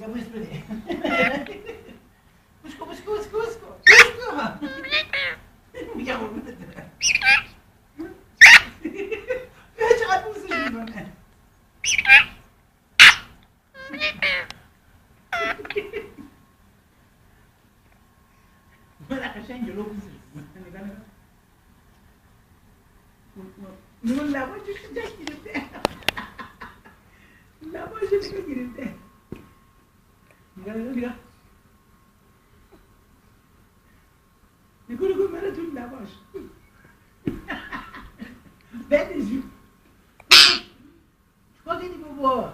Busca, busca. میگم قربونت برم. چقدر بوسش میکنه. من قشنگ جلو بوسش میکنه. نگاه نگاه. نون لباش جاش گرفته. لباش نگاه گرفته. نگاه نگاه نگاه. نگاه من تو لباش. بدش. چیکار کردی بابا؟